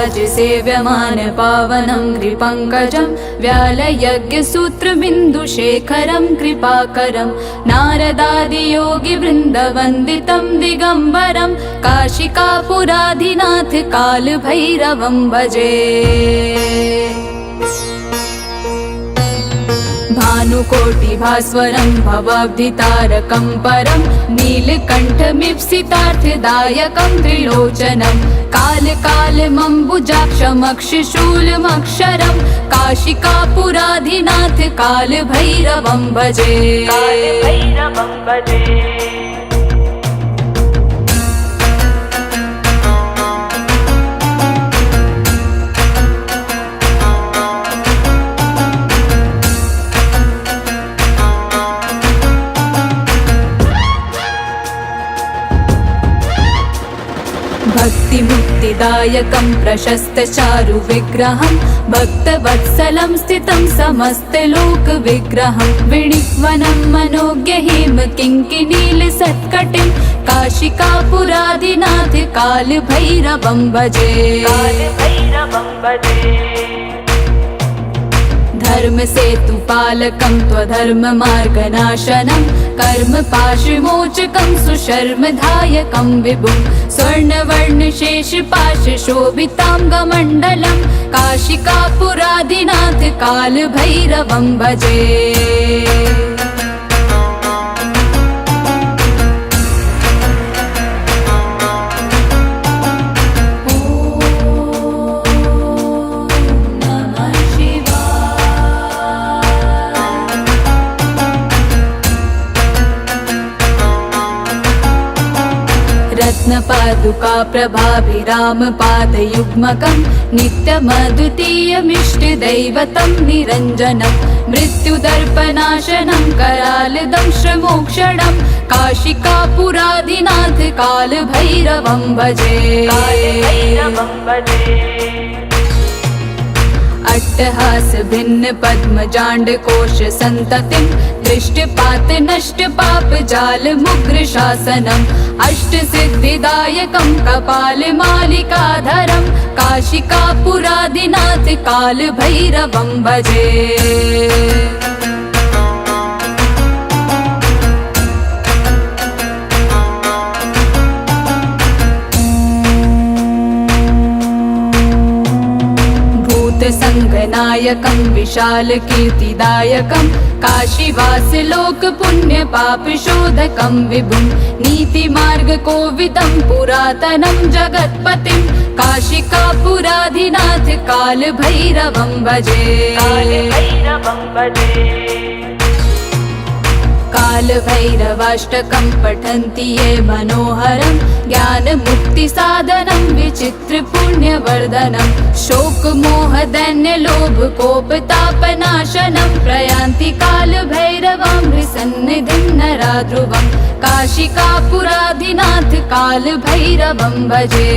देवराज सेव्यमान पावनं कृपङ्कजं व्यालयज्ञसूत्रबिन्दुशेखरं कृपाकरं नारदादियोगिवृन्दवन्दितं दिगम्बरं काशिकापुराधिनाथ कालभैरवं भजे। भानुकोटिभास्वरं भवाब्धितारकं परं नीलकण्ठमीप्सितार्थदायकं त्रिलोचनं कालकालमम्बुजाक्षमक्षशूलमक्षरं काशिकापुराधिनाथ कालभैरवं भजे। भक्तिमुक्तिदायकं प्रशस्तचारुविग्रहं भक्तवत्सलं स्थितं समस्तलोकविग्रहं विणिक्वनं मनोज्ञहिम किङ्किणीलसत्कटिं काशिकापुराधिनाथ कालभैरवं भजे। धर्मसेतुपालकं त्वधर्ममार्गनाशनं कर्मपाशमोचकं सुशर्मधायकं विभुं स्वर्णवर्णशेषपाशशोभिताङ्गमण्डलं काशिकापुराधिनाथ कालभैरवं भजे। रत्नपादुका प्रभाभिरामपादयुग्मकं नित्यमद्वितीयमिष्टदैवतं निरञ्जनं मृत्युदर्पनाशनं करालदंशमोक्षणं काशिकापुराधिनाथ कालभैरवं भजे। अट्टहास भिन्न पद्मजाण्डकोश सन्ततिं दृष्टपात नष्टपाप जाल मुग्र शासनम् अष्टसिद्धिदायकं कपालमालिकाधरं काशिकापुराधिनाथ कालभैरवं भजे। संगनायकं विशालकीर्तिदायकं काशीवासलोकपुण्यपापशोधकं विभुं नीतिमार्गकोविदं पुरातनं जगत्पतिं काशिकापुराधिनाथ कालभैरवं भजे। कालभैरवाष्टकं पठन्ति ये मनोहरं ज्ञानमुक्तिसाधनं विचित्रपुण्यवर्धनं शोकमोहदैन्यलोभकोपतापनाशनं प्रयान्ति कालभैरवं हृसन्निधिं नराध्रुवं काशिकापुराधिनाथ कालभैरवं भजे।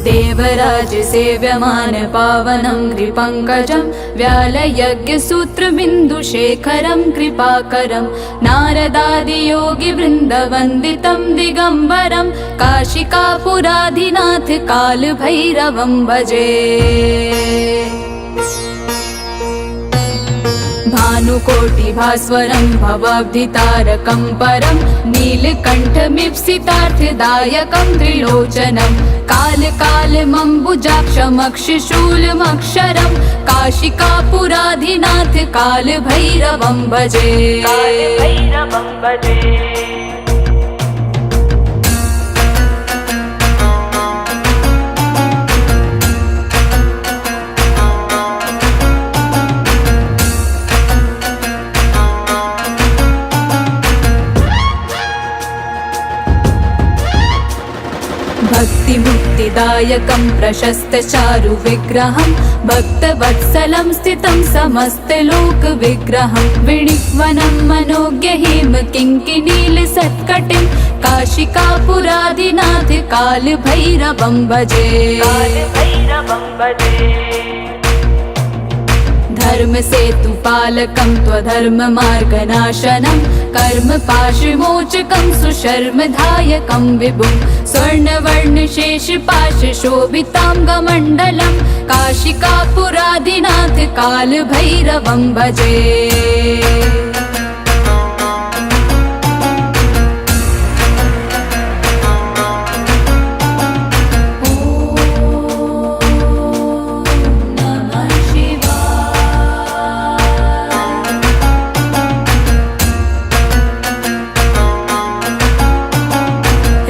देवराज सेव्यमान पावनं कृपङ्कजं व्यालयज्ञसूत्रबिन्दुशेखरं कृपाकरं नारदादियोगिवृन्दवन्दितं दिगम्बरं काशिकापुराधिनाथ कालभैरवं भजे। भानुकोटिभास्वरं भवाब्धितारकं परं नीलकण्ठमीप्सितार्थदायकं त्रिलोचनं कालकालमम्बुजाक्षमक्षशूलमक्षरं काशिकापुराधिनाथ कालभैरवं भजे। सिद्धिदायकं प्रशस्तचारु विग्रहं भक्तवत्सलं स्थितं समस्तलोकविग्रहं विणिक्वनं मनोज्ञहिम किङ्किणीलसत्कटिं काशिकापुरादिनाथ कालभैरवं भजे। धर्मसेतुपालकं त्वधर्ममार्गनाशनं कर्मपाशमोचकं सुशर्मदायकं विभुं स्वर्णवर्णशेषपाशशोभिताङ्गमण्डलं काशिकापुरादिनाथ कालभैरवं भजे।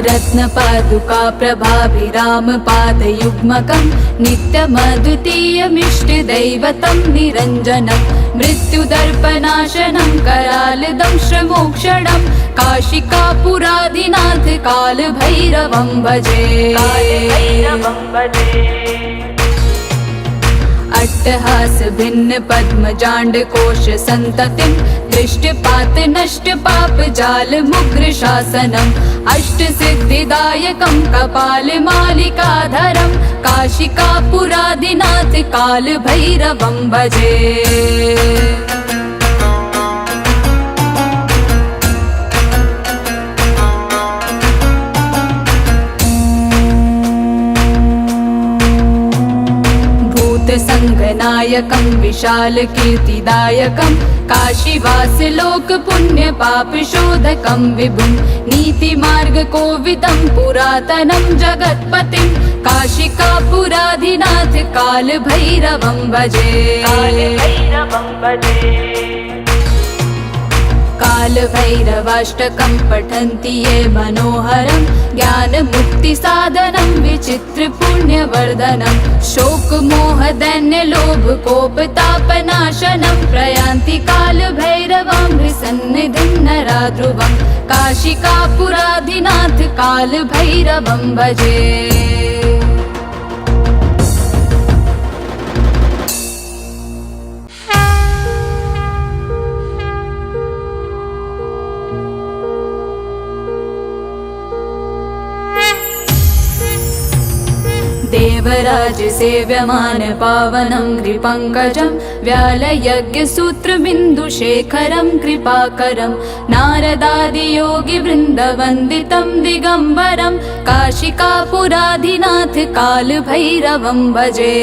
रत्नपादुका प्रभाभिरामपादयुग्मकं नित्यमद्वितीयमिष्टदैवतं निरञ्जनं मृत्युदर्पनाशनं करालदंशमोक्षणं काशिकापुरादिनाथ कालभैरवं भजे। अट्टहास भिन्न पद्मजाण्डकोश सन्ततिं दृष्टपात नष्ट पाप जाल मुग्र शासनम् अष्टसिद्धिदायकं कपालमालिकाधरं काशिकापुरादिनाथ कालभैरवं भजे। संगनायकं विशालकीर्तिदायकं काशीवासलोकपुण्यपापशोधकं विभुं नीतिमार्गकोविदं पुरातनं जगत्पतिं काशिकापुरादिनाथ कालभैरवं भजे। कालभैरवाष्टकं पठन्ति ये मनोहरं ज्ञानमुक्तिसाधनं विचित्रपुण्यवर्धनं शोकमोहदैन्यलोभकोपतापनाशनं प्रयान्ति कालभैरवं सन्निधिं नरा ध्रुवं काशिकापुरादिनाथ कालभैरवं भजे। देवराज सेव्यमान पावनं कृपङ्कजं व्यालयज्ञसूत्रबिन्दुशेखरं कृपाकरं नारदादियोगिवृन्दवन्दितं दिगम्बरं काशिकापुरादिनाथ कालभैरवं भजे।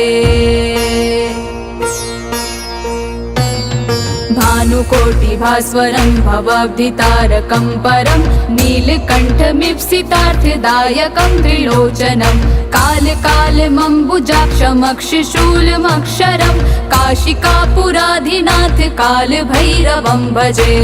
भानुकोटिभास्वरं भवाब्धितारकं परं नीलकण्ठमीप्सितार्थदायकं त्रिलोचनं कालकालमम्बुजाक्षमक्षशूलमक्षरं काशिकापुरादिनाथ कालभैरवं भजे।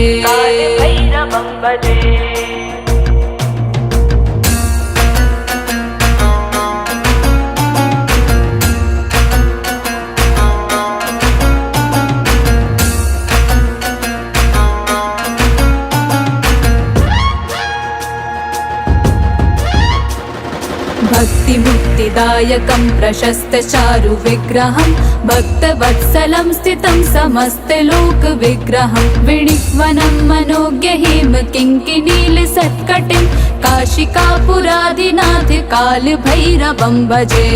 भक्तिमुक्तिदायकं प्रशस्तचारु विग्रहं भक्तवत्सलं स्थितं समस्तलोकविग्रहं विणिक्वनं मनोज्ञहिम किङ्किणीलसत्कटिं काशिकापुरादिनाथ कालभैरवं भजे।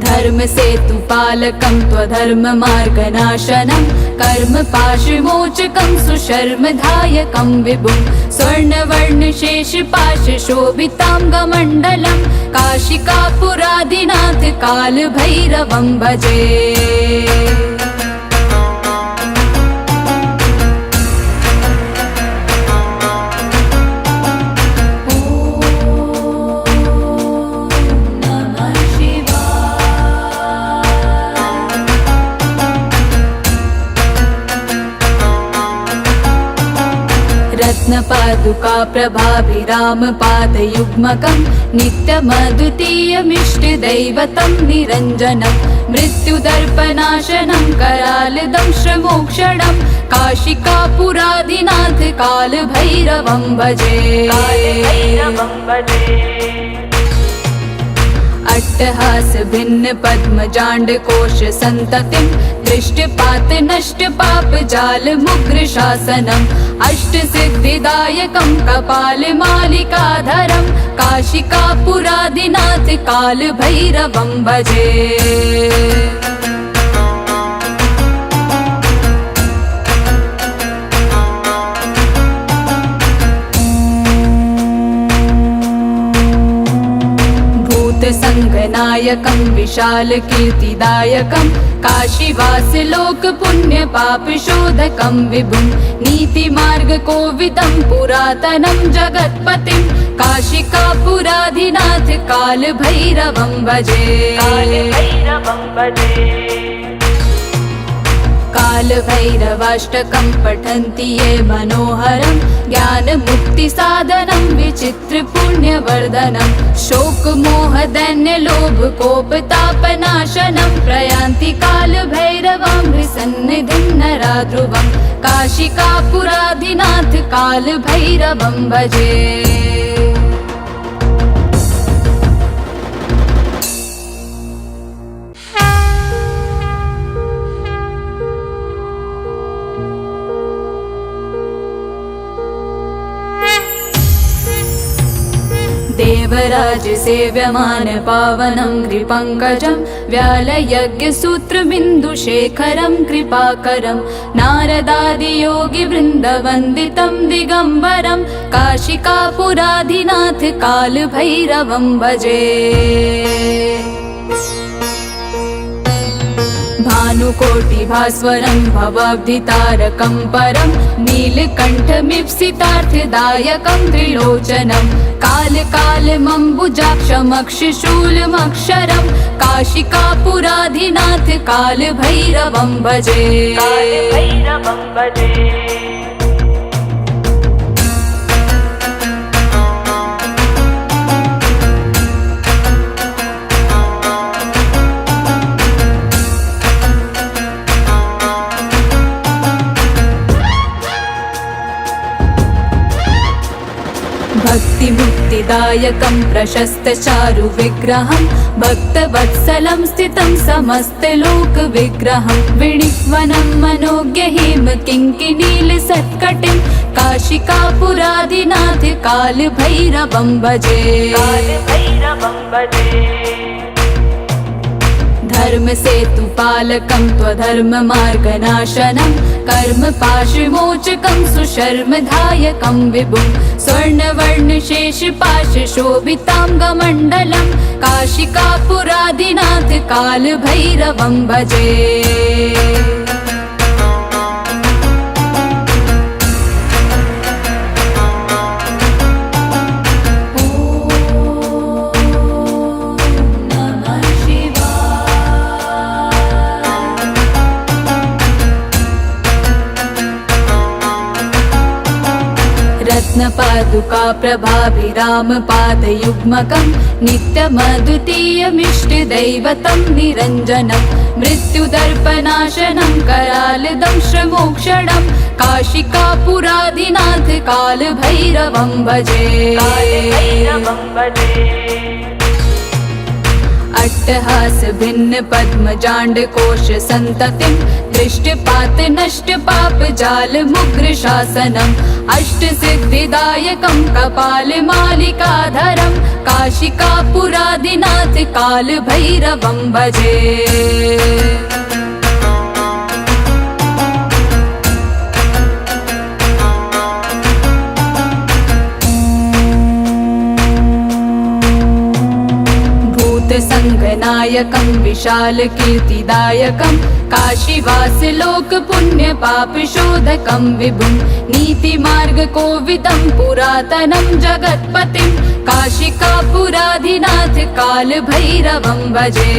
धर्मसेतुपालकं त्वधर्ममार्गनाशनं कर्मपाशमोचकं सुशर्मदायकं विभुं स्वर्णवर्णशेषपाशशोभिताङ्गमण्डलं काशिकापुरादिनाथ कालभैरवं भजे। रत्नपादुका प्रभाभिरामपादयुग्मकं नित्यमद्वितीयमिष्टदैवतं निरञ्जनं मृत्युदर्पनाशनं करालदंशमोक्षणं काशिकापुरादिनाथ कालभैरवं भजे। अट्टहास भिन्न पद्मजाण्ड कोश संततिं दृष्टपात नष्ट पाप जाल मुग्र शासनम् अष्ट सिद्धिदायकं कपाल मालिकाधरं काशिकापुरादिनाथ काल भैरवं भजे। संगनायकं विशाल कीर्तिदायकं काशीवास लोक पुण्य पाप शोधकं विभुं नीतिमार्ग कोविदं पुरातनं जगत्पतिं काशिकापुराधिनाथ काल भैरवं भजे। काल भैरवाष्टकं पठन्ति ये मनोहरं ज्ञान मुक्ति साधनं विचित्र पुण्यवर्धनं शोक मोह दैन्य लोभ कोप तापनाशनं प्रयान्ति काल भैरवं सन्निधिं नरा ध्रुवं काशिकापुराधिनाथ काल भैरवं भजे। देवराज सेव्यमान पावनं कृपङ्कजं व्यालयज्ञसूत्रबिन्दुशेखरं कृपाकरं नारदादियोगिवृन्दवन्दितं दिगम्बरं काशिकापुराधिनाथ कालभैरवं भजे। भानुकोटिभास्वरं भवाब्धितारकं परं नीलकण्ठमीप्सितार्थदायकं त्रिलोचनं कालकालमम्बुजाक्षमक्षशूलमक्षरं काशिकापुराधिनाथ कालभैरवं भजे। भक्तिमुक्तिदायकं प्रशस्तचारु विग्रहं भक्तवत्सलं स्थितं समस्तलोकविग्रहं विणिक्वनं मनोज्ञहिम किङ्किणीलसत्कटिं काशिकापुराधिनाथ कालभैरवं भजे। धर्म सेतुपालकं त्वधर्ममार्गनाशनं कर्मपाशमोचकं सुशर्मधायकं विभुं स्वर्णवर्णशेषपाशशोभिताङ्गमण्डलं काशिकापुराधिनाथ कालभैरवं भजे। रत्नपादुका प्रभाभिरामपादयुग्मकं नित्यमद्वितीयमिष्टदैवतं निरञ्जनं मृत्युदर्पनाशनं करालदंशमोक्षणं काशिकापुराधिनाथ कालभैरवं भजे। अट्टहास भिन्न पद्मजाण्ड कोश संततिं दृष्टपात नष्ट पाप जाल मुग्र शासनम् अष्ट सिद्धिदायकं कपाल मालिकाधरं काशिकापुराधिनाथ काल भैरवं भजे। संगनायकं विशाल कीर्तिदायकं काशीवास लोक पुण्य पाप शोधकं विभुं नीतिमार्ग कोविदं पुरातनं जगत्पतिं काशिकापुराधिनाथ काल भैरवं भजे।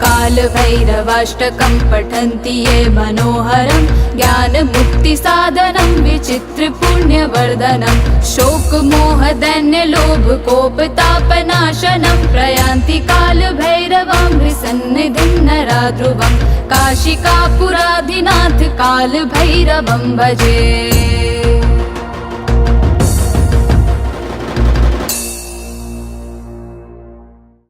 कालभैरवाष्टकं पठन्ति ये मनोहरं ज्ञानमुक्तिसाधनं विचित्रपुण्यवर्धनं शोकमोहदैन्यलोभकोपतापनाशनं प्रयान्ति कालभैरवं हृसन्निधिं नरा ध्रुवं काशिकापुराधिनाथ कालभैरवं भजे।